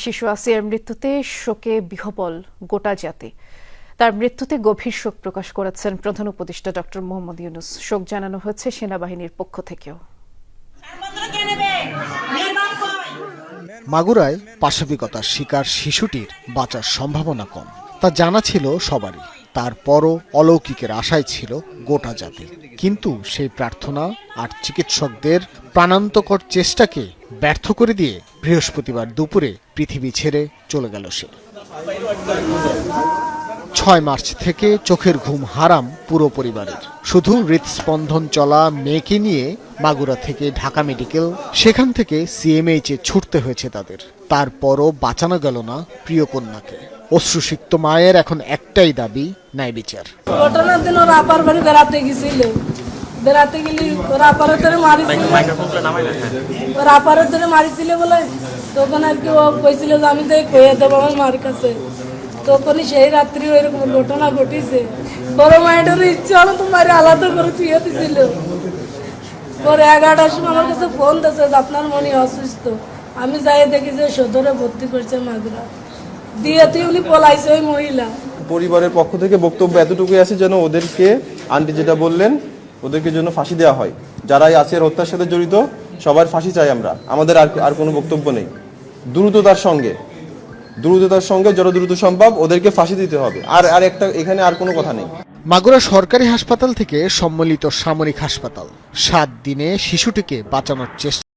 শিশু আসিয়ার মৃত্যুতে শোকে বিহ্বল গোটা জাতি। তার মৃত্যুতে গভীর শোক প্রকাশ করেছেন প্রধান উপদেষ্টা ডক্টর মোহাম্মদ ইউনূস। শোক জানানো হয়েছে সেনাবাহিনীর পক্ষ থেকেও। মাগুরায় পাশবিকতার শিকার শিশুটির বাঁচার সম্ভাবনা কম, তা জানা ছিল সবারই। তারপরও অলৌকিকের আশায় ছিল গোটা জাতি। কিন্তু সেই প্রার্থনা আর চিকিৎসকদের প্রাণান্তকর চেষ্টাকে ব্যর্থ করে দিয়ে বৃহস্পতিবার দুপুরে পৃথিবী ছেড়ে চলে গেল সে। 6 মার্চ থেকে চোখের ঘুম হারাম পুরো পরিবারের। শুধু হৃদস্পন্দন চলা মেয়েকে নিয়ে মাগুরা থেকে ঢাকা মেডিকেল, সেখান থেকে সিএমএইচে ছুটতে হয়েছে তাদের। তারপরও বাঁচানো গেল না প্রিয় কন্যাকে। অশ্রুসিক্ত মায়ের এখন একটাই দাবি, ন্যায় বিচার। ঘটনার দিন ওরা আপার বাড়ি বেড়াতে গেছিল, বেড়াতে গেলে ওরা আপারের ধরে মারিছিল, ওরা আপারের ধরে মারিছিল বলে তখন আর কি ও কইছিল যে আমি তো কইয়া দেবো আমার মার কাছে। তখনই সেই রাত্রি ওইরকম ঘটনা ঘটিছে। বড় মায়ের ইচ্ছা হলো তো মায়ের আলাদা করে থুয়ে দিছিল। পরে 11টার সময় আমার কাছে ফোন দিয়েছে যে আপনার মনে অসুস্থ। আমি যাই দেখি যে সদরে ভর্তি করছে মাগুরা দিয়ে, তুই উনি পলাইছে ওই মহিলা। পরিবারের পক্ষ থেকে বক্তব্য এতটুকুই আছে যেন ওদেরকে, আন্টি যেটা বললেন, ওদেরকে যেন ফাঁসি দেওয়া হয়। যারাই আসিয়ার হত্যার সাথে জড়িত সবার ফাঁসি চাই আমরা। আমাদের আর কোনো বক্তব্য নেই। দ্রুততার সঙ্গে যত দ্রুত সম্ভব ওদেরকে ফাঁসি দিতে হবে। আর একটা এখানে আর কোনো কথা নেই। মাগুরা সরকারি হাসপাতাল থেকে সম্মিলিত সামরিক হাসপাতাল 7 দিনে শিশুটিকে বাঁচানোর চেষ্টা